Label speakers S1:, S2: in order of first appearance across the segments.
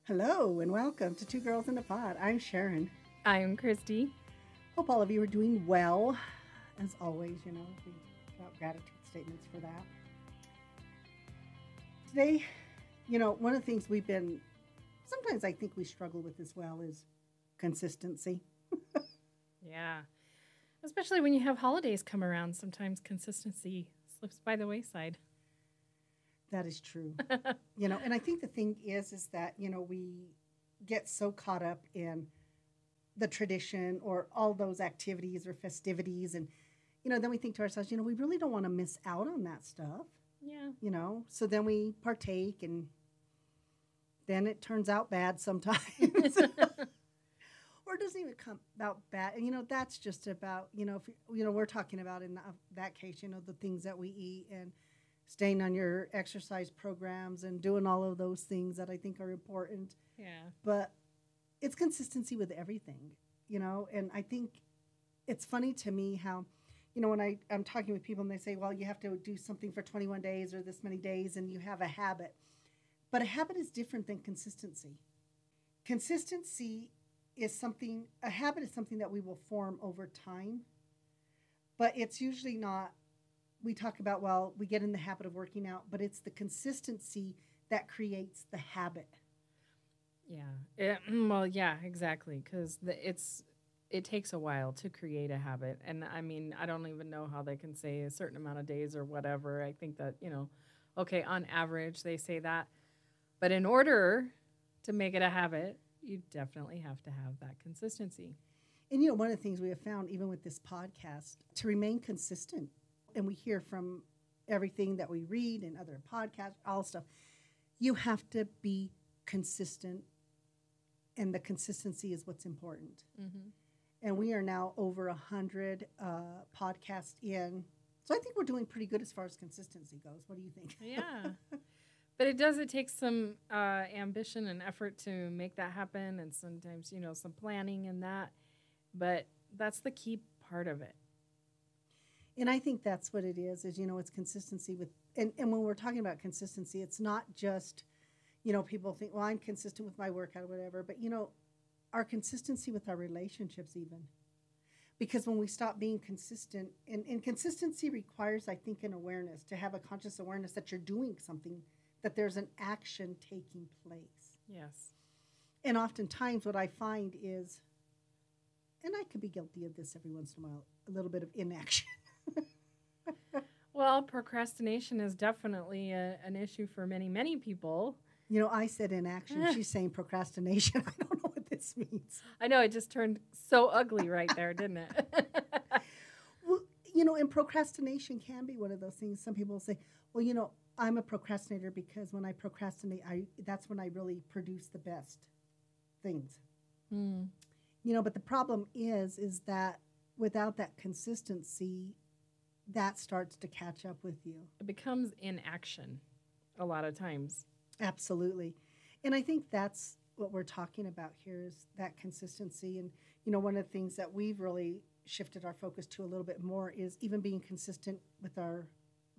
S1: Hello and welcome to Two Girls in a Pod. I'm Sharon.
S2: I'm Christy.
S1: Hope all of you are doing well. As always, we got gratitude statements for that. Today, one of the things sometimes I think we struggle with as well is consistency.
S2: Yeah. Especially when you have holidays come around, sometimes consistency slips by the wayside.
S1: That is true. And I think the thing is that, we get so caught up in the tradition or all those activities or festivities. And, then we think to ourselves, we really don't want to miss out on that stuff.
S2: Yeah.
S1: So then we partake and then it turns out bad sometimes. Or it doesn't even come out bad. And, that's just about, if we're talking about in that case, the things that we eat and staying on your exercise programs and doing all of those things that I think are important.
S2: Yeah.
S1: But it's consistency with everything, and I think it's funny to me how, when I'm talking with people and they say, well, you have to do something for 21 days or this many days and you have a habit. But a habit is different than consistency. A habit is something that we will form over time, but it's usually not. We talk about, well, we get in the habit of working out, but it's the consistency that creates the habit.
S2: Yeah. Yeah, exactly. Because it takes a while to create a habit. And I mean, I don't even know how they can say a certain amount of days or whatever. I think that, okay, on average, they say that. But in order to make it a habit, you definitely have to have that consistency.
S1: And, one of the things we have found, even with this podcast, to remain consistent, and we hear from everything that we read and other podcasts, all stuff, you have to be consistent, and the consistency is what's important.
S2: Mm-hmm.
S1: And we are now over 100 podcasts in. So I think we're doing pretty good as far as consistency goes. What do you think?
S2: Yeah. But it takes some ambition and effort to make that happen, and sometimes, some planning and that. But that's the key part of it.
S1: And I think that's what it is it's consistency with, and when we're talking about consistency, it's not just, people think, well, I'm consistent with my workout or whatever, but, our consistency with our relationships even. Because when we stop being consistent, and consistency requires, I think, an awareness, to have a conscious awareness that you're doing something, that there's an action taking place.
S2: Yes.
S1: And oftentimes what I find is, and I could be guilty of this every once in a while, a little bit of inaction.
S2: Well, procrastination is definitely an issue for many, many people.
S1: I said inaction. She's saying procrastination. I don't know what this means.
S2: I know, it just turned so ugly right there, didn't it?
S1: Well, and procrastination can be one of those things. Some people say, well, I'm a procrastinator because when I procrastinate, that's when I really produce the best things.
S2: Mm.
S1: But the problem is that without that consistency, that starts to catch up with you.
S2: It becomes inaction a lot of times.
S1: Absolutely. And I think that's what we're talking about here is that consistency. And, one of the things that we've really shifted our focus to a little bit more is even being consistent with our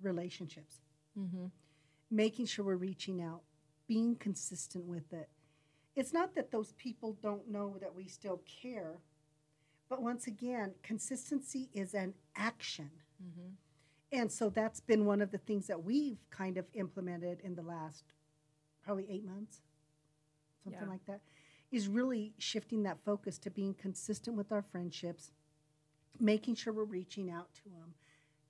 S1: relationships.
S2: Mm-hmm.
S1: Making sure we're reaching out, being consistent with it. It's not that those people don't know that we still care, but once again, consistency is an action.
S2: Mm-hmm.
S1: And so that's been one of the things that we've kind of implemented in the last probably 8 months, something like that, is really shifting that focus to being consistent with our friendships, making sure we're reaching out to them,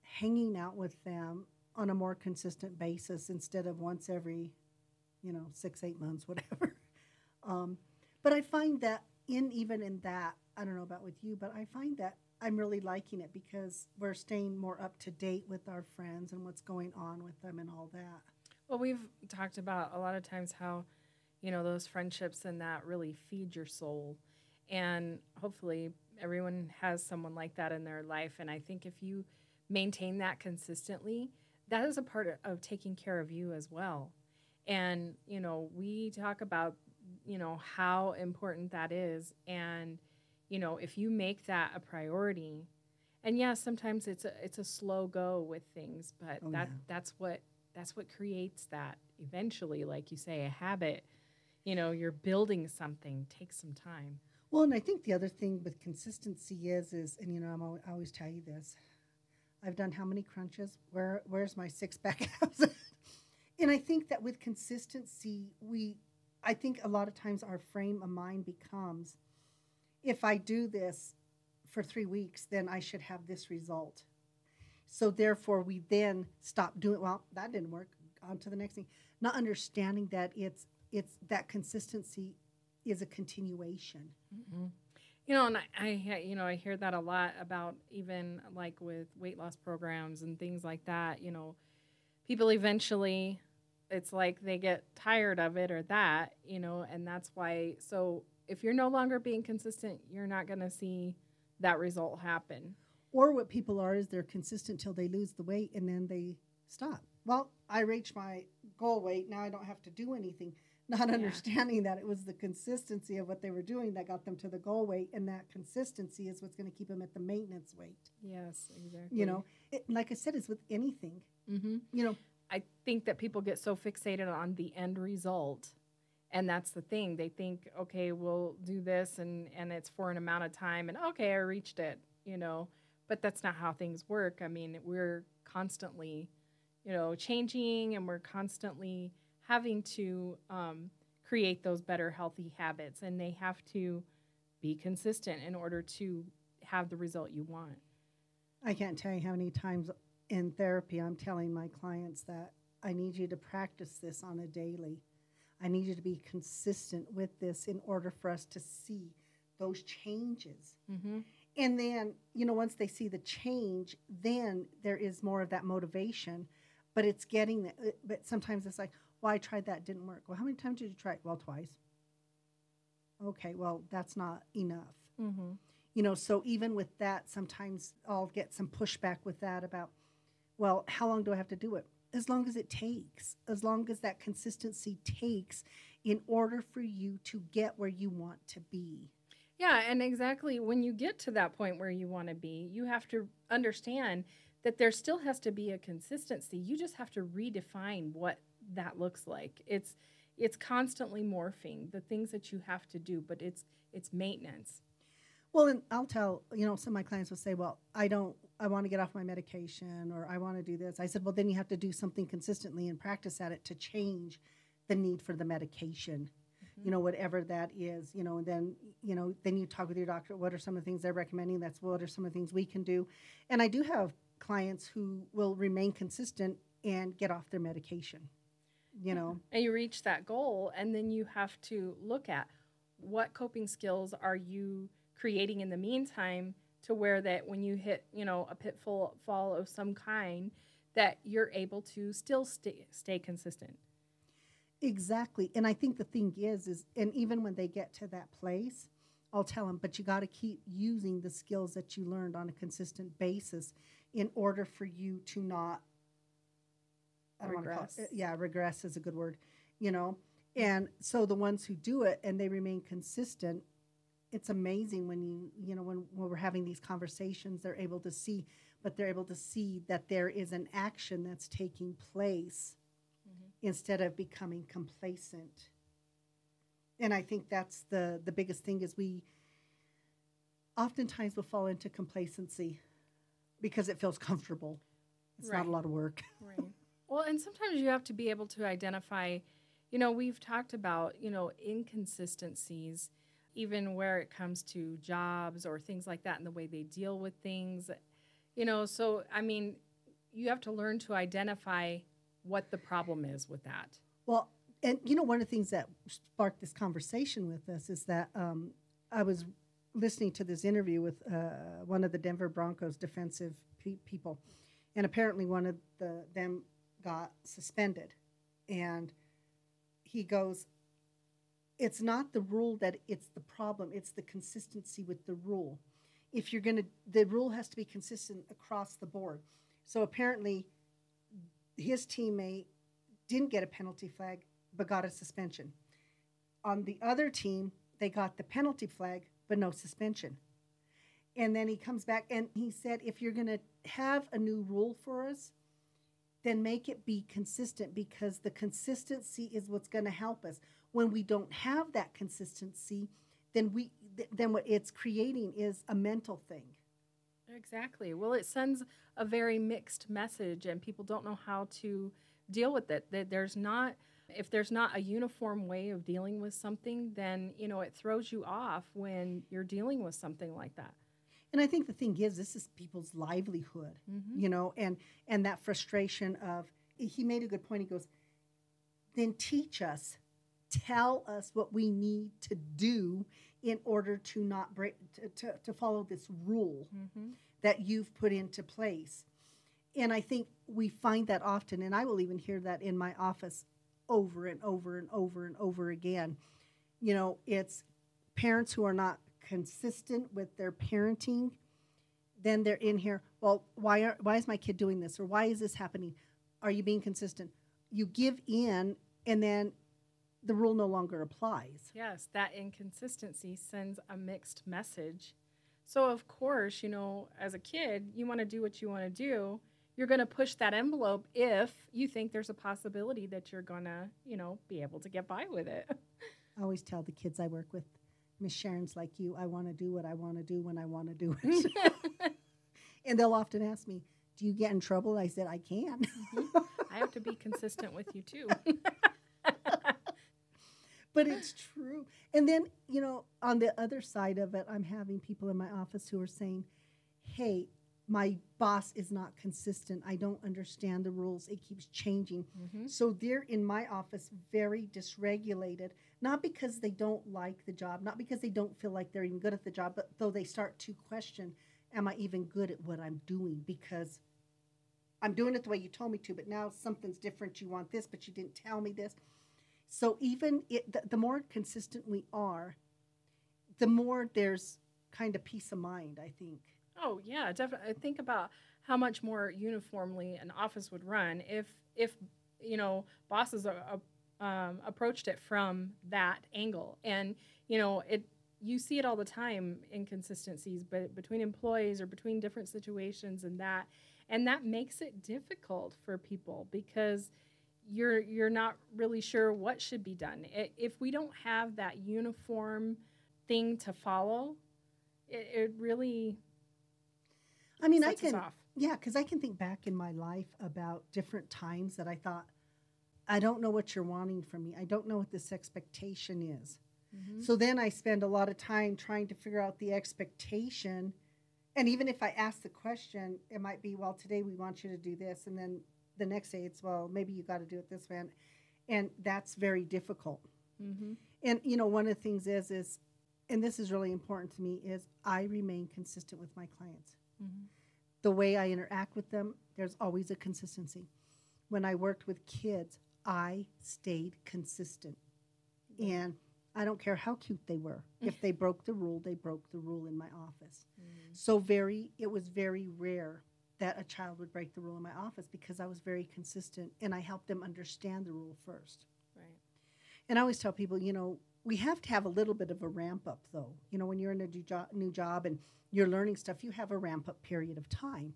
S1: hanging out with them on a more consistent basis instead of once every, 6-8 months, whatever. But I find that even in that, I don't know about with you, but I find that I'm really liking it because we're staying more up to date with our friends and what's going on with them and all that.
S2: Well, we've talked about a lot of times how, those friendships and that really feed your soul. And hopefully everyone has someone like that in their life. And I think if you maintain that consistently, that is a part of taking care of you as well. And, we talk about, how important that is. And, if you make that a priority, and yeah, sometimes it's a slow go with things, but that's what creates that eventually, like you say, a habit you're building something, takes some time.
S1: Well, and I think the other thing with consistency is, and I always tell you this. I've done how many crunches? Where's my six pack abs? And I think that with consistency, I think a lot of times our frame of mind becomes, if I do this for 3 weeks, then I should have this result. So therefore, we then stop doing. Well, that didn't work. On to the next thing. Not understanding that it's that consistency is a continuation.
S2: Mm-hmm. And I hear that a lot about even like with weight loss programs and things like that. People eventually, it's like they get tired of it or that, and that's why. So if you're no longer being consistent, you're not going to see that result happen.
S1: Or what people are is they're consistent till they lose the weight and then they stop. Well, I reached my goal weight. Now I don't have to do anything. Not understanding that it was the consistency of what they were doing that got them to the goal weight, and that consistency is what's going to keep them at the maintenance weight.
S2: Yes, exactly.
S1: Like I said, it's with anything.
S2: Mm-hmm. I think that people get so fixated on the end result, and that's the thing. They think, okay, we'll do this, and it's for an amount of time, and okay, I reached it, But that's not how things work. I mean, we're constantly, changing, and we're constantly having to create those better healthy habits, and they have to be consistent in order to have the result you want.
S1: I can't tell you how many times in therapy I'm telling my clients that I need you to practice this on a daily. I need you to be consistent with this in order for us to see those changes.
S2: Mm-hmm.
S1: And then, once they see the change, then there is more of that motivation. But it's getting that. But sometimes it's like, well, I tried that, didn't work. Well, how many times did you try it? Well, twice. Okay, well, that's not enough.
S2: Mm-hmm.
S1: So even with that, sometimes I'll get some pushback with that about, well, how long do I have to do it? As long as it takes, as long as that consistency takes in order for you to get where you want to be.
S2: Yeah, and exactly when you get to that point where you want to be, you have to understand that there still has to be a consistency. You just have to redefine what that looks like. It's constantly morphing, the things that you have to do, but it's maintenance.
S1: Well, and I'll tell, some of my clients will say, well, I want to get off my medication, or I want to do this. I said, well, then you have to do something consistently and practice at it to change the need for the medication. Whatever that is, and then you talk with your doctor. What are some of the things they're recommending? What are some of the things we can do? And I do have clients who will remain consistent and get off their medication,
S2: And you reach that goal, and then you have to look at what coping skills are you creating in the meantime to where that when you hit, a pitfall of some kind, that you're able to still stay consistent.
S1: Exactly. And I think the thing is, and even when they get to that place, I'll tell them, but you got to keep using the skills that you learned on a consistent basis in order for you to not,
S2: regress.
S1: Regress is a good word, And so the ones who do it and they remain consistent, it's amazing when when we're having these conversations, they're able to see that there is an action that's taking place. Instead of becoming complacent. And I think that's the biggest thing is we oftentimes will fall into complacency because it feels comfortable. It's not a lot of work.
S2: Right. Well, and sometimes you have to be able to identify, we've talked about, inconsistencies, even where it comes to jobs or things like that and the way they deal with things, so, I mean, you have to learn to identify what the problem is with that.
S1: Well, and one of the things that sparked this conversation with us is that I was listening to this interview with one of the Denver Broncos defensive people, and apparently one of them got suspended, and he goes, it's not the rule that it's the problem, it's the consistency with the rule. If you're the rule has to be consistent across the board. So apparently his teammate didn't get a penalty flag, but got a suspension. On the other team, they got the penalty flag, but no suspension. And then he comes back and he said, if you're going to have a new rule for us, then make it be consistent, because the consistency is what's going to help us. When we don't have that consistency, then what it's creating is a mental thing.
S2: Exactly. Well, it sends a very mixed message, and people don't know how to deal with it. That there's not, if there's not a uniform way of dealing with something, then it throws you off when you're dealing with something like that.
S1: And I think the thing is, this is people's livelihood, and that frustration of, he made a good point. He goes, then teach us, tell us what we need to do in order to not break, to follow this rule that you've put into place. And I think we find that often, and I will even hear that in my office over and over and over and over again. It's parents who are not consistent with their parenting. Then they're in here, well, why is my kid doing this? Or why is this happening? Are you being consistent? You give in, and then the rule no longer applies.
S2: Yes, that inconsistency sends a mixed message. So, of course, as a kid, you want to do what you want to do. You're going to push that envelope if you think there's a possibility that you're going to, be able to get by with it.
S1: I always tell the kids I work with, Miss Sharon's like you, I want to do what I want to do when I want to do it. And they'll often ask me, do you get in trouble? I said, I can.
S2: I have to be consistent with you, too.
S1: But it's true. And then, on the other side of it, I'm having people in my office who are saying, hey, my boss is not consistent. I don't understand the rules. It keeps changing. So they're in my office very dysregulated, not because they don't like the job, not because they don't feel like they're even good at the job, but though they start to question, am I even good at what I'm doing? Because I'm doing it the way you told me to, but now something's different. You want this, but you didn't tell me this. So even the more consistent we are, the more there's kind of peace of mind, I think.
S2: Oh, yeah, definitely. Think about how much more uniformly an office would run if bosses approached it from that angle. And, you see it all the time, inconsistencies between employees or between different situations, and that makes it difficult for people because you're not really sure what should be done. If we don't have that uniform thing to follow, it really sets us off.
S1: Yeah, because I can think back in my life about different times that I thought, I don't know what you're wanting from me. I don't know what this expectation is. So then I spend a lot of time trying to figure out the expectation. And even if I ask the question, it might be, well, today we want you to do this. And then the next day it's, well, maybe you got to do it this way. And that's very difficult. And, one of the things is, and this is really important to me, is I remain consistent with my clients. The way I interact with them, there's always a consistency. When I worked with kids, I stayed consistent. And I don't care how cute they were. If they broke the rule, they broke the rule in my office. So it was very rare that a child would break the rule in my office because I was very consistent and I helped them understand the rule first.
S2: Right.
S1: And I always tell people, we have to have a little bit of a ramp up though. When you're in a new job and you're learning stuff, you have a ramp up period of time.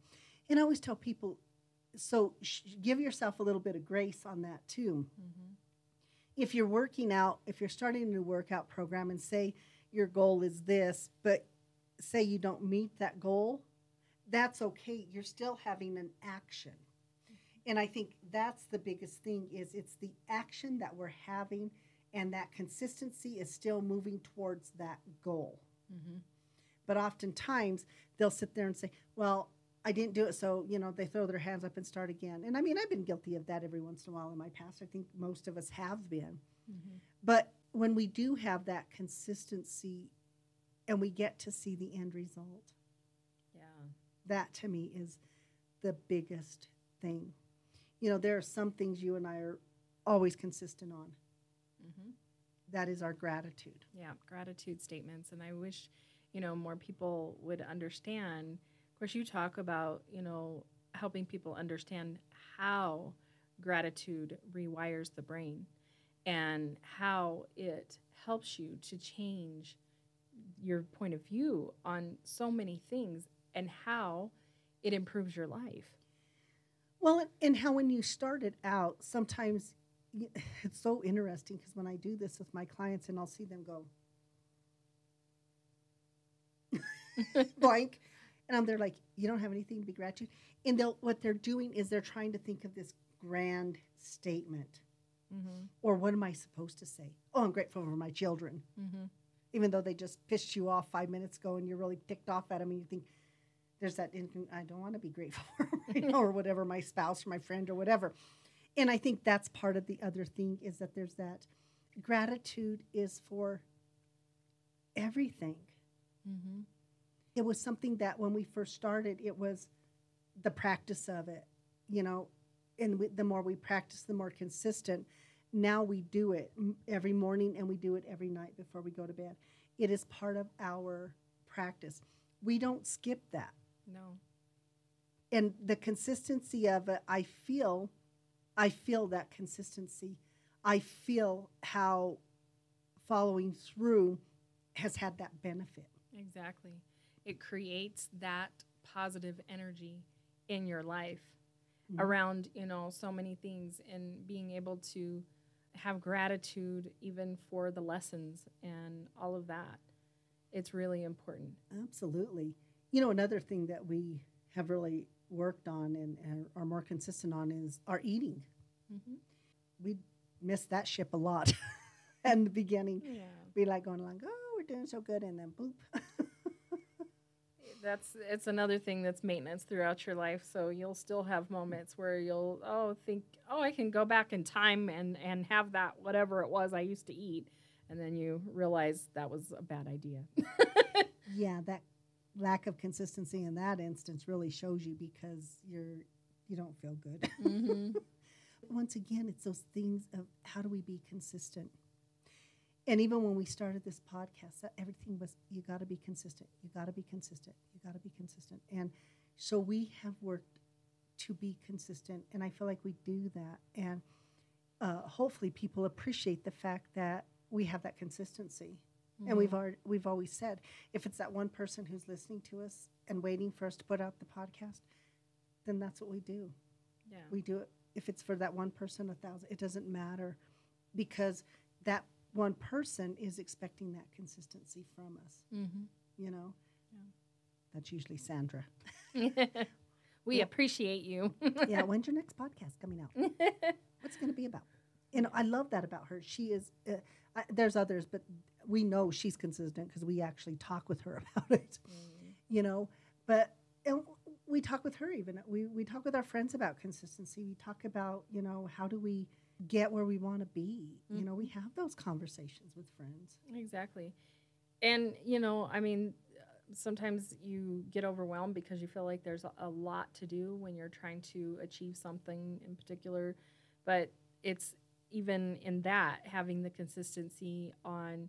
S1: And I always tell people, so give yourself a little bit of grace on that too. If you're working out, if you're starting a new workout program and say your goal is this, but say you don't meet that goal, that's okay. You're still having an action. And I think that's the biggest thing is it's the action that we're having, and that consistency is still moving towards that goal. But oftentimes they'll sit there and say, well, I didn't do it. So, they throw their hands up and start again. And I mean, I've been guilty of that every once in a while in my past. I think most of us have been. But when we do have that consistency and we get to see the end result, that to me is the biggest thing. There are some things you and I are always consistent on. That is our gratitude.
S2: Yeah, gratitude statements. And I wish, more people would understand. Of course, you talk about, helping people understand how gratitude rewires the brain and how it helps you to change your point of view on so many things and how it improves your life.
S1: Well, and how when you started out, sometimes it's so interesting because when I do this with my clients and I'll see them go blank, and I'm there like, you don't have anything to be gratitude. And what they're doing is they're trying to think of this grand statement.
S2: Mm-hmm.
S1: Or what am I supposed to say? Oh, I'm grateful for my children.
S2: Mm-hmm.
S1: Even though they just pissed you off 5 minutes ago and you're really ticked off at them and you think, there's that, I don't want to be grateful for right now, or whatever, my spouse or my friend or whatever. And I think that's part of the other thing is that there's that gratitude is for everything.
S2: Mm-hmm.
S1: It was something that when we first started, it was the practice of it, and the more we practice, the more consistent. Now we do it every morning and we do it every night before we go to bed. It is part of our practice. We don't skip that.
S2: No.
S1: And the consistency of it, I feel that consistency. I feel how following through has had that benefit.
S2: Exactly. It creates that positive energy in your life around, so many things, and being able to have gratitude even for the lessons and all of that. It's really important.
S1: Absolutely. Another thing that we have really worked on and are more consistent on is our eating.
S2: Mm-hmm.
S1: We missed that ship a lot in the beginning.
S2: Yeah.
S1: Be like going along, oh, we're doing so good, and then boop.
S2: It's another thing that's maintenance throughout your life. So you'll still have moments where you'll think, I can go back in time and have that whatever it was I used to eat, and then you realize that was a bad idea.
S1: Yeah, that lack of consistency in that instance really shows you because you don't feel good.
S2: Mm-hmm.
S1: Once again, it's those things of how do we be consistent? And even when we started this podcast, everything was, you got to be consistent. You got to be consistent. You got to be consistent. And so we have worked to be consistent, and I feel like we do that. And hopefully people appreciate the fact that we have that consistency. Mm-hmm. And we've always said, if it's that one person who's listening to us and waiting for us to put out the podcast, then that's what we do.
S2: Yeah.
S1: We do it. If it's for that one person, 1,000, it doesn't matter, because that one person is expecting that consistency from us.
S2: Mm-hmm.
S1: Yeah. That's usually Sandra.
S2: We appreciate you.
S1: Yeah. When's your next podcast coming out? What's it going to be about? I love that about her. She is, there's others, but we know she's consistent because we actually talk with her about it, but we talk with her even. We talk with our friends about consistency. We talk about, how do we get where we want to be? Mm-hmm. We have those conversations with friends.
S2: Exactly. And, sometimes you get overwhelmed because you feel like there's a lot to do when you're trying to achieve something in particular. But it's even in that, having the consistency on,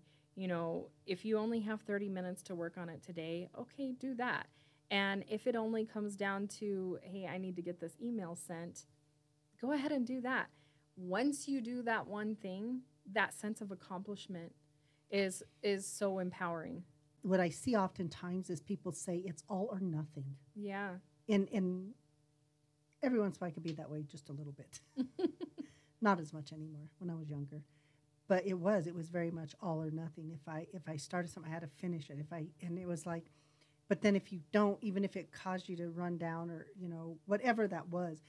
S2: if you only have 30 minutes to work on it today, okay, do that. And if it only comes down to, hey, I need to get this email sent, go ahead and do that. Once you do that one thing, that sense of accomplishment is so empowering.
S1: What I see oftentimes is people say it's all or nothing.
S2: Yeah.
S1: And every once in a while I could be that way just a little bit. Not as much anymore when I was younger. But it was very much all or nothing. If I started something, I had to finish it. And it was like, but then if you don't, even if it caused you to run down or, whatever that was,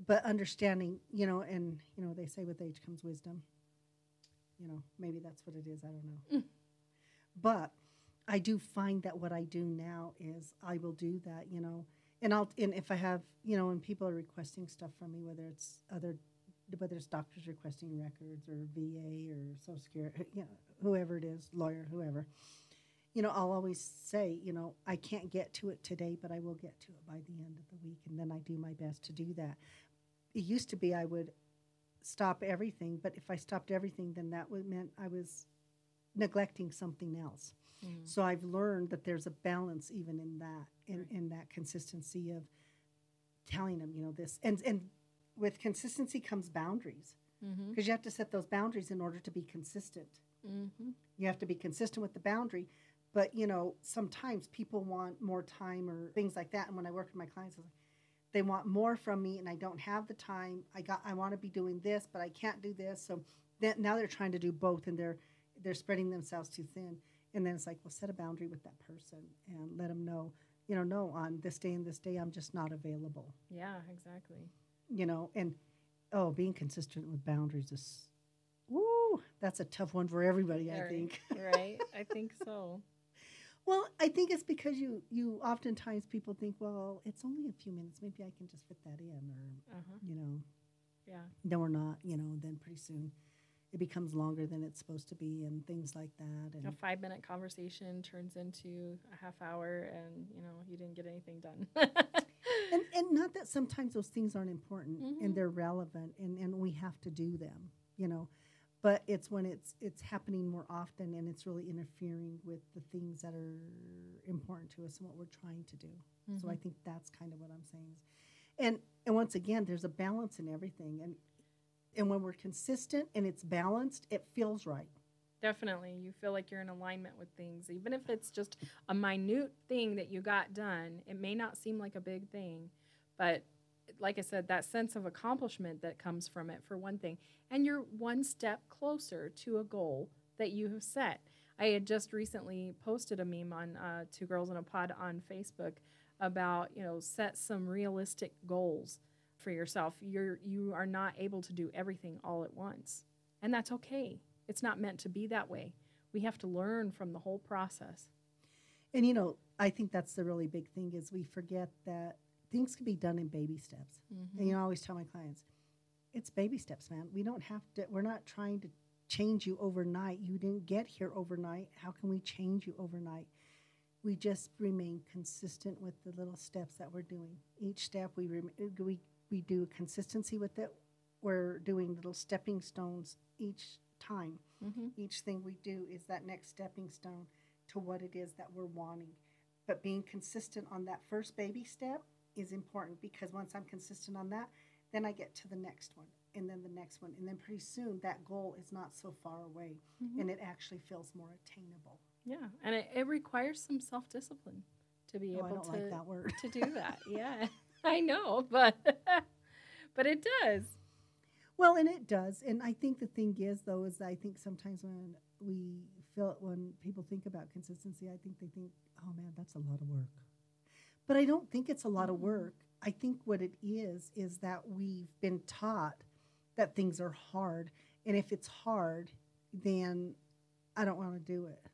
S1: but understanding, and, they say with age comes wisdom. Maybe that's what it is. I don't know. But I do find that what I do now is I will do that, and if I have, when people are requesting stuff from me, whether it's doctors requesting records or VA or Social Security, whoever it is, lawyer, whoever, I'll always say, I can't get to it today, but I will get to it by the end of the week. And then I do my best to do that. It used to be I would stop everything, but if I stopped everything, then that meant I was neglecting something else. Mm. So I've learned that there's a balance even in that, in that consistency of telling them, this. And with consistency comes boundaries, because you have to set those boundaries in order to be consistent. Mm-hmm. You have to be consistent with the boundary. But, sometimes people want more time or things like that. And when I work with my clients, I was like, they want more from me and I don't have the time. I want to be doing this, but I can't do this. So then, now they're trying to do both, and they're spreading themselves too thin. And then it's like, well, set a boundary with that person and let them know, no, on this day and this day, I'm just not available.
S2: Yeah, exactly.
S1: And being consistent with boundaries is, woo, that's a tough one for everybody, I think.
S2: Right. I think so.
S1: Well, I think it's because you oftentimes people think, well, it's only a few minutes. Maybe I can just fit that in, or,
S2: Yeah.
S1: then we're not, then pretty soon it becomes longer than it's supposed to be and things like that. And
S2: A 5-minute conversation turns into a half hour and, you didn't get anything done.
S1: and not that sometimes those things aren't important
S2: Mhm.
S1: and they're relevant and we have to do them, but it's when it's happening more often and it's really interfering with the things that are important to us and what we're trying to do. So I think that's kind of what I'm saying. And once again, there's a balance in everything. And when we're consistent and it's balanced, it feels right.
S2: Definitely. You feel like you're in alignment with things. Even if it's just a minute thing that you got done, it may not seem like a big thing, but like I said, that sense of accomplishment that comes from it, for one thing, and you're one step closer to a goal that you have set. I had just recently posted a meme on Two Girls in a Pod on Facebook about, set some realistic goals for yourself. You are not able to do everything all at once, and that's okay. It's not meant to be that way. We have to learn from the whole process.
S1: And I think that's the really big thing is we forget that things can be done in baby steps. And I always tell my clients, it's baby steps, man. We're not trying to change you overnight. You didn't get here overnight. How can we change you overnight? We just remain consistent with the little steps that we're doing. Each step we do consistency with it. We're doing little stepping stones each time. Each thing we do is that next stepping stone to what it is that we're wanting. But being consistent on that first baby step is important, because once I'm consistent on that, then I get to the next one and then the next one. And then pretty soon that goal is not so far away and it actually feels more attainable.
S2: Yeah. And it requires some self-discipline to be able
S1: I don't like that word.
S2: to do that. Yeah, I know, but it does.
S1: Well, and it does. And I think the thing is, though, is I think sometimes when people think about consistency, I think they think, oh man, that's a lot of work. But I don't think it's a lot of work. I think what it is that we've been taught that things are hard. And if it's hard, then I don't want to do it.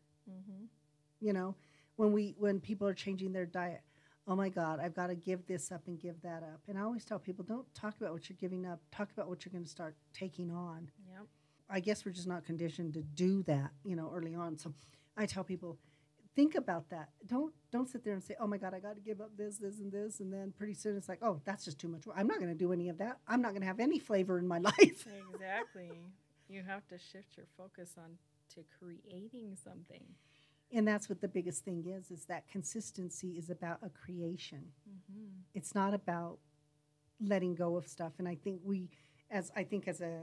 S1: When people are changing their diet, oh my God, I've got to give this up and give that up. And I always tell people, don't talk about what you're giving up. Talk about what you're going to start taking on.
S2: Yep.
S1: I guess we're just not conditioned to do that, early on. So I tell people, think about that. Don't sit there and say, oh my God, I got to give up this, and this. And then pretty soon it's like, oh, that's just too much work. I'm not going to do any of that. I'm not going to have any flavor in my life.
S2: Exactly. You have to shift your focus on to creating something.
S1: And that's what the biggest thing is that consistency is about a creation. It's not about letting go of stuff. And I think as a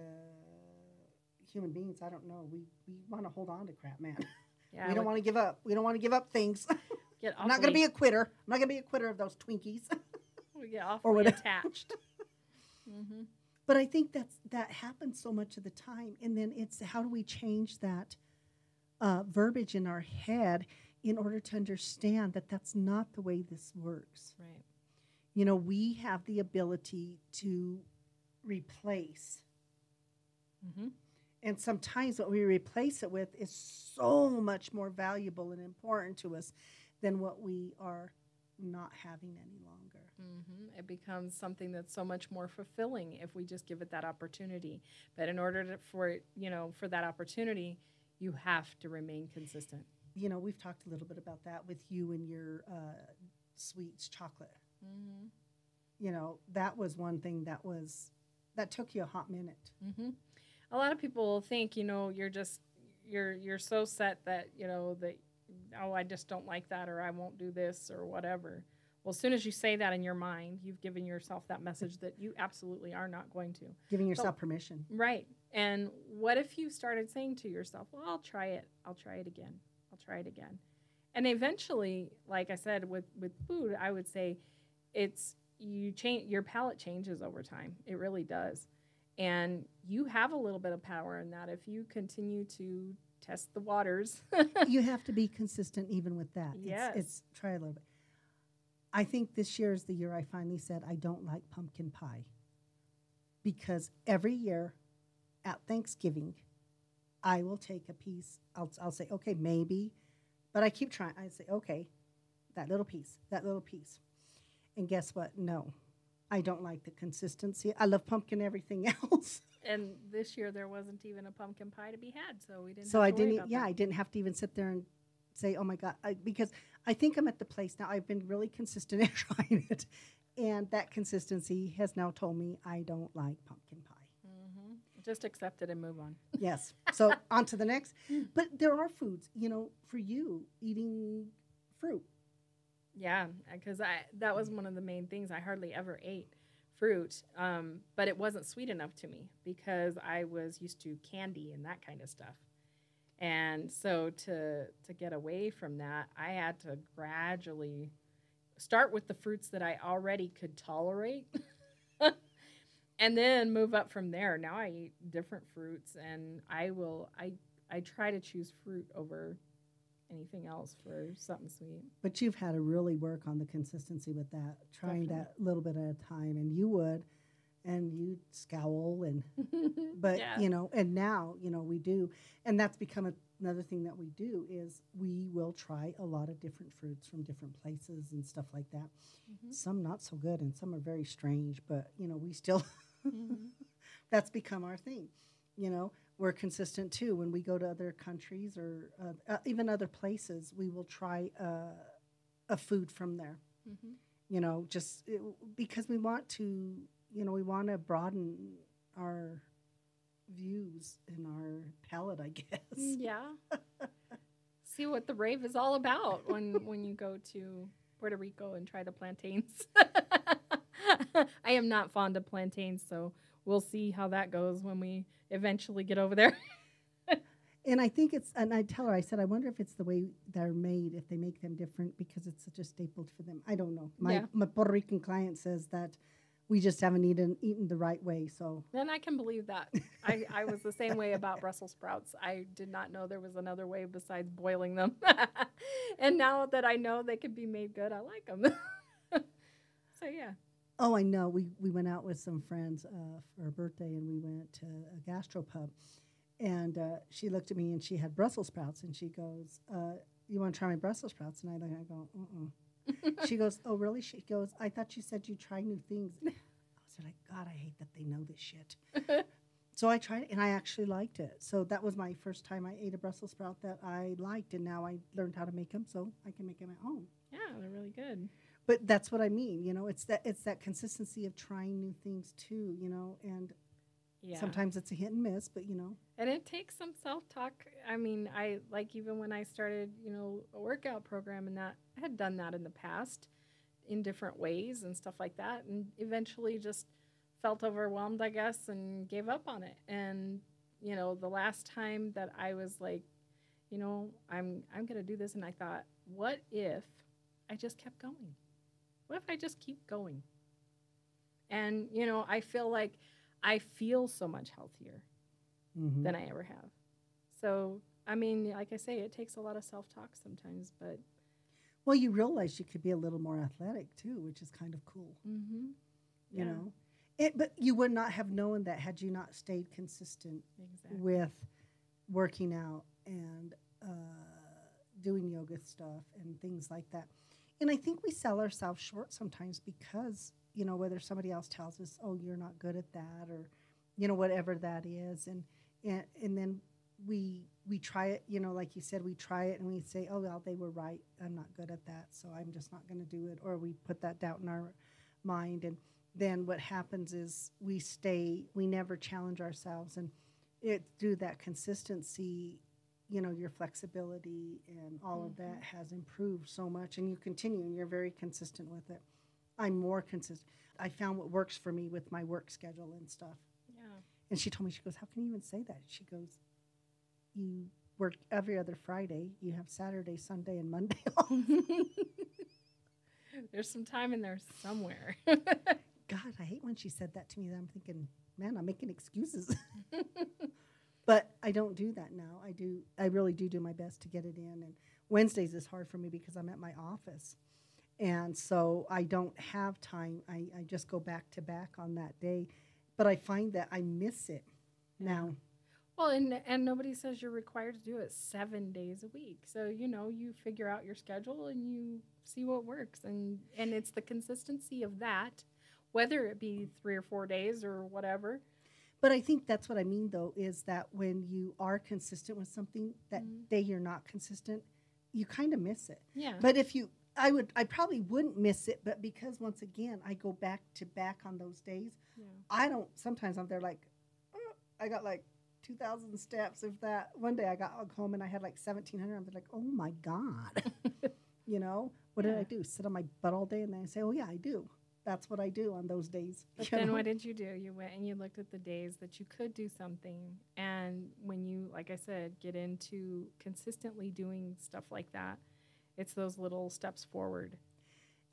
S1: human beings, I don't know, we want to hold on to crap, man. Yeah, we don't want to give up. We don't want to give up things. I'm not going to be a quitter. I'm not going to be a quitter of those Twinkies.
S2: We get awfully attached.
S1: But I think that happens so much of the time. And then it's how do we change that verbiage in our head in order to understand that that's not the way this works.
S2: Right.
S1: We have the ability to replace. And sometimes what we replace it with is so much more valuable and important to us than what we are not having any longer.
S2: It becomes something that's so much more fulfilling if we just give it that opportunity. But in order for that opportunity, you have to remain consistent.
S1: We've talked a little bit about that with you and your sweets chocolate. That was one thing that took you a hot minute.
S2: A lot of people think, you're so set that, I just don't like that, or I won't do this or whatever. Well, as soon as you say that in your mind, you've given yourself that message that you absolutely are not going to.
S1: Giving yourself permission.
S2: Right. And what if you started saying to yourself, well, I'll try it. I'll try it again. I'll try it again. And eventually, like I said, with food, I would say it's you change, your palate changes over time. It really does. And you have a little bit of power in that if you continue to test the waters.
S1: You have to be consistent even with that.
S2: Yes.
S1: It's try a little bit. I think this year is the year I finally said I don't like pumpkin pie. Because every year at Thanksgiving, I will take a piece. I'll say, okay, maybe. But I keep trying. I say, okay, that little piece, that little piece. And guess what? No, I don't like the consistency. I love pumpkin everything else.
S2: And this year there wasn't even a pumpkin pie to be had, so we didn't
S1: So
S2: have
S1: I
S2: to worry
S1: didn't,
S2: about
S1: yeah,
S2: that.
S1: I didn't have to even sit there and say, oh my God, because I think I'm at the place now. I've been really consistent at trying it. And that consistency has now told me I don't like pumpkin pie.
S2: Mm-hmm. Just accept it and move on.
S1: Yes. So on to the next. But there are foods, for you, eating fruit.
S2: Yeah, because that was one of the main things. I hardly ever ate fruit, but it wasn't sweet enough to me because I was used to candy and that kind of stuff. And so to get away from that, I had to gradually start with the fruits that I already could tolerate and then move up from there. Now I eat different fruits, and I try to choose fruit over anything else for something sweet.
S1: But you've had to really work on the consistency with that, trying
S2: Definitely.
S1: that little bit at a time. And you would, and you'd scowl, but,
S2: Yeah.
S1: and now, we do. And that's become another thing that we do is we will try a lot of different fruits from different places and stuff like that.
S2: Mm-hmm.
S1: Some not so good and some are very strange, but, we still,
S2: Mm-hmm.
S1: that's become our thing. We're consistent too. When we go to other countries or even other places, we will try a food from there.
S2: Mm-hmm.
S1: Because we want to, we want to broaden our views and our palate, I guess.
S2: Yeah. See what the rave is all about when you go to Puerto Rico and try the plantains. I am not fond of plantains, so we'll see how that goes when we eventually get over there.
S1: And I think and I tell her, I said, I wonder if it's the way they're made, if they make them different because it's such a staple for them. I don't know. My Puerto Rican client says that we just haven't eaten the right way. So
S2: then I can believe that. I was the same way about Brussels sprouts. I did not know there was another way besides boiling them. And now that I know they can be made good, I like them. So, yeah.
S1: Oh, I know. We went out with some friends for her birthday, and we went to a gastropub. And she looked at me, and she had Brussels sprouts, and she goes, you want to try my Brussels sprouts? And I go, She goes, oh, really? She goes, I thought you said you try new things. I was like, God, I hate that they know this shit. So I tried it, and I actually liked it. So that was my first time I ate a Brussels sprout that I liked, and now I learned how to make them, so I can make them at home.
S2: Yeah, they're really good.
S1: But that's what I mean, it's that consistency of trying new things too, and sometimes it's a hit and miss, but
S2: And it takes some self-talk. I mean, even when I started, a workout program and that, I had done that in the past in different ways and stuff like that, and eventually just felt overwhelmed, I guess, and gave up on it. And, the last time that I was like, I'm going to do this, and I thought, what if I just kept going? What if I just keep going? And, I feel like I feel so much healthier than I ever have. So, I mean, like I say, it takes a lot of self-talk sometimes, but.
S1: Well, you realize you could be a little more athletic too, which is kind of cool.
S2: Mm-hmm.
S1: You know? But you would not have known that had you not stayed consistent with working out and doing yoga stuff and things like that. And I think we sell ourselves short sometimes because, whether somebody else tells us, oh, you're not good at that or, whatever that is. And then we try it, like you said, we try it and we say, oh, well, they were right. I'm not good at that, so I'm just not going to do it. Or we put that doubt in our mind. And then what happens is we never challenge ourselves. And through that consistency, your flexibility and all of that has improved so much. And you continue and you're very consistent with it. I'm more consistent. I found what works for me with my work schedule and stuff.
S2: Yeah.
S1: And she told me, she goes, how can you even say that? She goes, you work every other Friday. You have Saturday, Sunday, and Monday off.
S2: There's some time in there somewhere.
S1: God, I hate when she said that to me. I'm thinking, man, I'm making excuses. But I don't do that now. I really do my best to get it in. And Wednesdays is hard for me because I'm at my office. And so I don't have time. I just go back to back on that day. But I find that I miss it now.
S2: Well, and nobody says you're required to do it 7 days a week. So, you figure out your schedule and you see what works. And it's the consistency of that, whether it be 3 or 4 days or whatever.
S1: But I think that's what I mean, though, is that when you are consistent with something, that day you're not consistent, you kind of miss it.
S2: Yeah.
S1: But I probably wouldn't miss it, but because once again, I go back to back on those days, sometimes I'm there like, oh, I got like 2,000 steps. If that, one day I got home and I had like 1,700, I'm like, oh my God. What did I do? Sit on my butt all day? And then I say, oh yeah, I do. That's what I do on those days.
S2: But then what did you do? You went and you looked at the days that you could do something. And when you, like I said, get into consistently doing stuff like that, it's those little steps forward.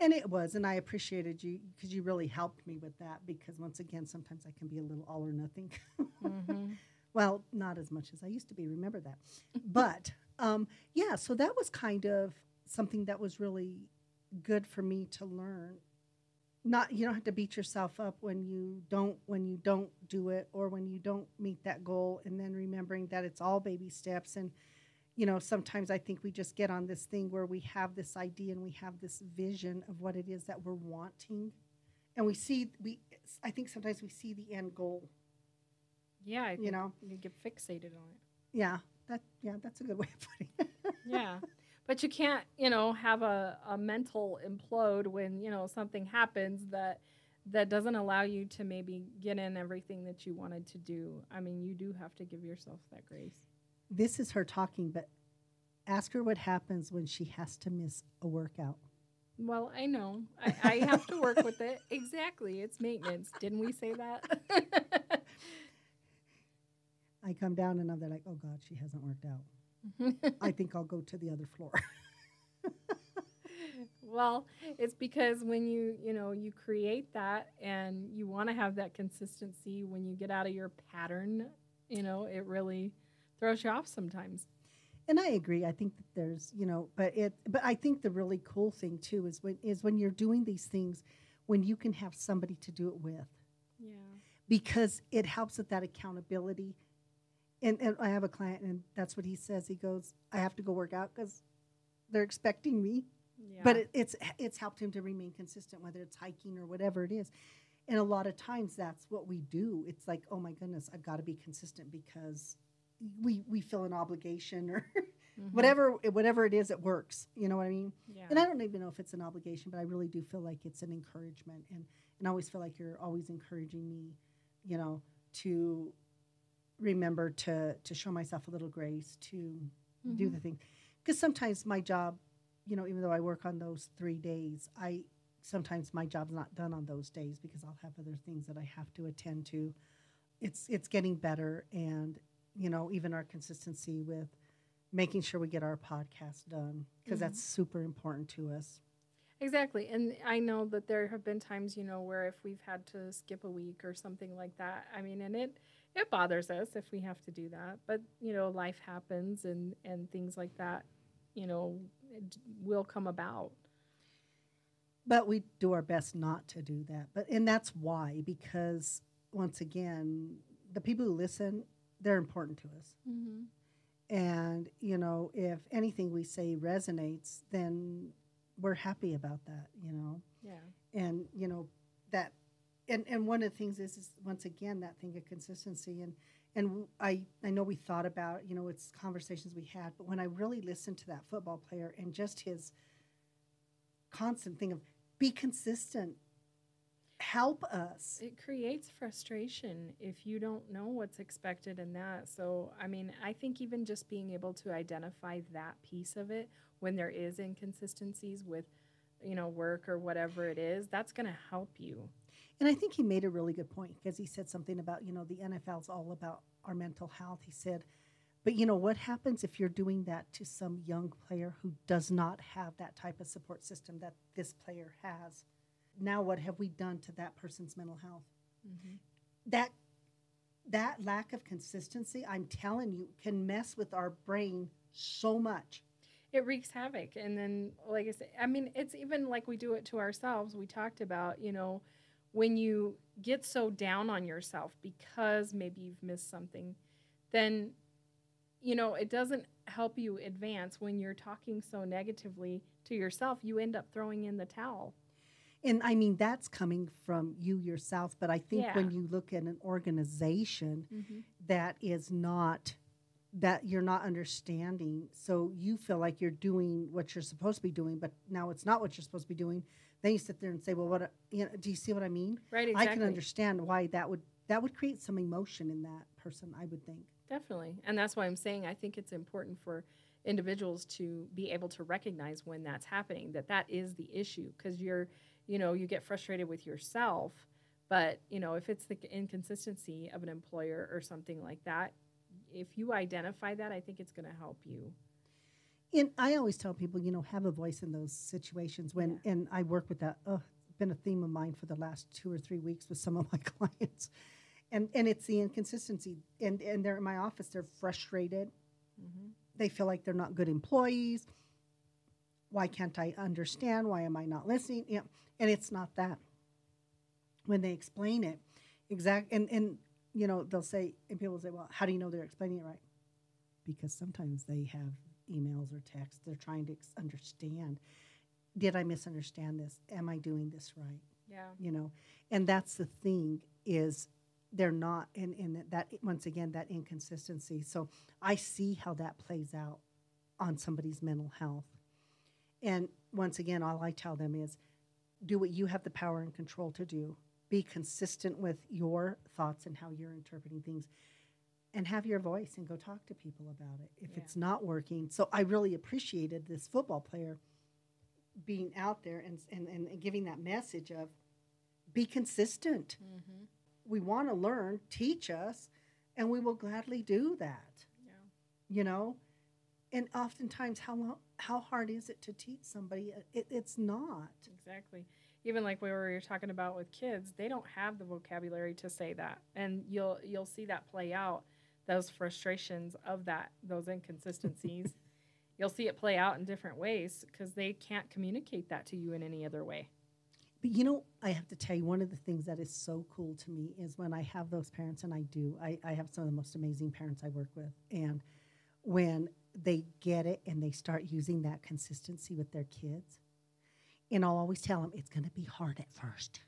S1: And it was. And I appreciated you because you really helped me with that because, once again, sometimes I can be a little all or nothing. Mm-hmm. Well, not as much as I used to be. Remember that. But, so that was kind of something that was really good for me to learn. You don't have to beat yourself up when you don't do it or when you don't meet that goal, and then remembering that it's all baby steps. And sometimes I think we just get on this thing where we have this idea and we have this vision of what it is that we're wanting, and I think sometimes we see the end goal.
S2: Yeah, I think you get fixated on it.
S1: Yeah, that's a good way of putting it.
S2: Yeah. But you can't, have a mental implode when, something happens that doesn't allow you to maybe get in everything that you wanted to do. I mean, you do have to give yourself that grace.
S1: This is her talking, but ask her what happens when she has to miss a workout.
S2: Well, I know. I have to work with it. Exactly. It's maintenance. Didn't we say that?
S1: I come down and I'm there like, oh, God, she hasn't worked out. I think I'll go to the other floor.
S2: Well, it's because when you create that and you want to have that consistency, when you get out of your pattern, it really throws you off sometimes.
S1: And I agree. I think that there's, but I think the really cool thing too is when you're doing these things, when you can have somebody to do it with.
S2: Yeah.
S1: Because it helps with that accountability. And I have a client, and that's what he says. He goes, I have to go work out because they're expecting me. Yeah. But it's helped him to remain consistent, whether it's hiking or whatever it is. And a lot of times that's what we do. It's like, oh, my goodness, I've got to be consistent because we feel an obligation or whatever it is, it works. You know what I mean? Yeah. And I don't even know if it's an obligation, but I really do feel like it's an encouragement. And I always feel like you're always encouraging me, to remember to show myself a little grace, to do the thing. Because sometimes my job, even though I work on those 3 days, sometimes my job's not done on those days because I'll have other things that I have to attend to. It's getting better, and, even our consistency with making sure we get our podcast done because that's super important to us.
S2: Exactly. And I know that there have been times, where if we've had to skip a week or something like that, I mean, and it bothers us if we have to do that. But, life happens and things like that, will come about.
S1: But we do our best not to do that. And that's why, because, once again, the people who listen, they're important to us. Mm-hmm. And, if anything we say resonates, then we're happy about that, Yeah. And, that, and one of the things is once again, that thing of consistency. And I know we thought about, it's conversations we had, but when I really listened to that football player and just his constant thing of be consistent, help us.
S2: It creates frustration if you don't know what's expected in that. So, I mean, I think even just being able to identify that piece of it when there is inconsistencies with, work or whatever it is, that's going to help you.
S1: And I think he made a really good point because he said something about, the NFL's all about our mental health. He said, But you know what happens if you're doing that to some young player who does not have that type of support system that this player has? Now what have we done to that person's mental health? Mm-hmm. That lack of consistency, I'm telling you, can mess with our brain so much.
S2: It wreaks havoc. And then, like I said, I mean, it's even like we do it to ourselves. We talked about, when you get so down on yourself because maybe you've missed something, then, it doesn't help you advance when you're talking so negatively to yourself. You end up throwing in the towel.
S1: And I mean, that's coming from you yourself. But I think
S2: Yeah.
S1: when you look at an organization that is not, that you're not understanding, so you feel like you're doing what you're supposed to be doing, but now it's not what you're supposed to be doing. Then you sit there and say, well, do you see what I mean?
S2: Right, exactly.
S1: I can understand why that would create some emotion in that person, I would think.
S2: Definitely. And that's why I'm saying I think it's important for individuals to be able to recognize when that's happening, that is the issue, because you get frustrated with yourself. But, if it's the inconsistency of an employer or something like that, if you identify that, I think it's going to help you.
S1: And I always tell people, have a voice in those situations and I work with that. It's been a theme of mine for the last 2 or 3 weeks with some of my clients. And it's the inconsistency. And they're in my office, they're frustrated. Mm-hmm. They feel like they're not good employees. Why can't I understand? Why am I not listening? And it's not that. When they explain it, and they'll say, and people say, well, how do you know they're explaining it right? Because sometimes they have emails or texts. They're trying to understand. Did I misunderstand this? Am I doing this right?
S2: Yeah.
S1: And that's the thing is they're not, and that, once again, that inconsistency. So I see how that plays out on somebody's mental health. And once again, all I tell them is do what you have the power and control to do. Be consistent with your thoughts and how you're interpreting things, and have your voice and go talk to people about it if it's not working. So I really appreciated this football player being out there and giving that message of be consistent. Mm-hmm. We want to learn, teach us, and we will gladly do that. Yeah. And oftentimes how hard is it to teach somebody? It's not.
S2: Exactly. Even like we were talking about with kids, they don't have the vocabulary to say that. And you'll see that play out, those frustrations of those inconsistencies. You'll see it play out in different ways because they can't communicate that to you in any other way.
S1: But I have to tell you, one of the things that is so cool to me is when I have those parents, and I have some of the most amazing parents I work with, and when they get it and they start using that consistency with their kids. And I'll always tell them it's going to be hard at first.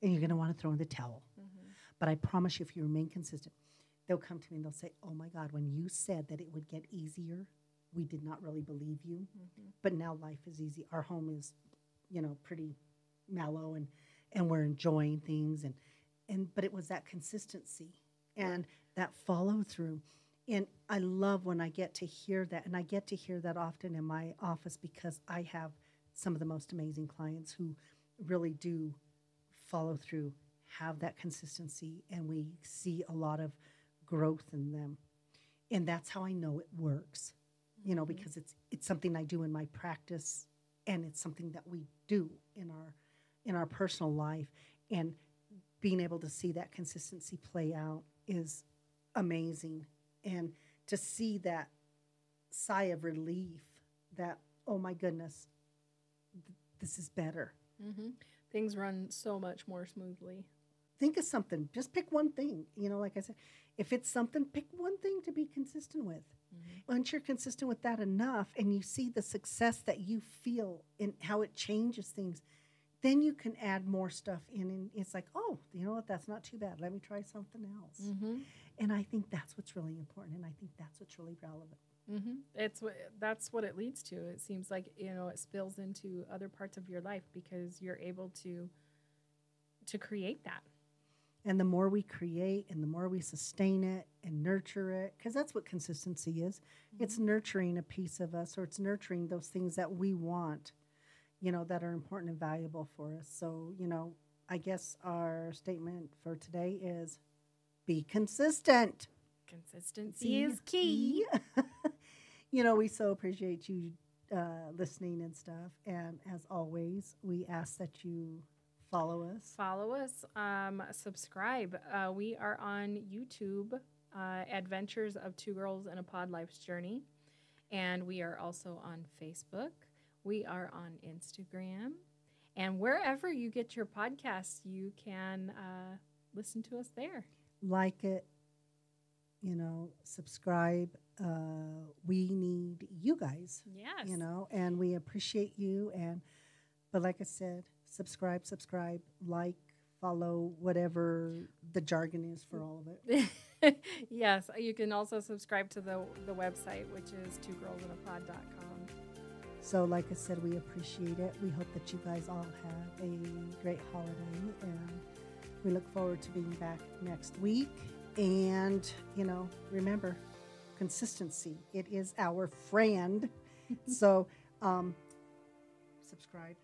S1: And you're going to want to throw in the towel. Mm-hmm. But I promise you, if you remain consistent, they'll come to me and they'll say, oh, my God, when you said that it would get easier, we did not really believe you. Mm-hmm. But now life is easy. Our home is, pretty mellow and we're enjoying things. But it was that consistency and that follow through. And I love when I get to hear that. And I get to hear that often in my office because I have some of the most amazing clients who really do follow through, have that consistency, and we see a lot of growth in them. And that's how I know it works, because it's something I do in my practice, and it's something that we do in our personal life. And being able to see that consistency play out is amazing. And to see that sigh of relief that, oh my goodness, this is better.
S2: Mm-hmm. Things run so much more smoothly.
S1: Think of something. Just pick one thing. Like I said, if it's something, pick one thing to be consistent with. Mm-hmm. Once you're consistent with that enough and you see the success that you feel and how it changes things, then you can add more stuff in. And it's like, oh, you know what? That's not too bad. Let me try something else. Mm-hmm. And I think that's what's really important. And I think that's what's really relevant.
S2: Mm-hmm. That's what it leads to. It seems like, it spills into other parts of your life because you're able to create that.
S1: And the more we create and the more we sustain it and nurture it, because that's what consistency is. Mm-hmm. It's nurturing a piece of us, or it's nurturing those things that we want, that are important and valuable for us. So, I guess our statement for today is be consistent.
S2: Consistency is key.
S1: We so appreciate you listening and stuff. And as always, we ask that you follow us.
S2: Subscribe. We are on YouTube, Adventures of Two Girls in a Pod Life's Journey. And we are also on Facebook. We are on Instagram. And wherever you get your podcasts, you can listen to us there.
S1: Like it, subscribe. We need you guys.
S2: Yes.
S1: And we appreciate you. But like I said, subscribe, like, follow, whatever the jargon is for all of it.
S2: Yes. You can also subscribe to the website, which is twogirlsinapod.com.
S1: So like I said, we appreciate it. We hope that you guys all have a great holiday, and we look forward to being back next week. And, remember, consistency. It is our friend. So subscribe.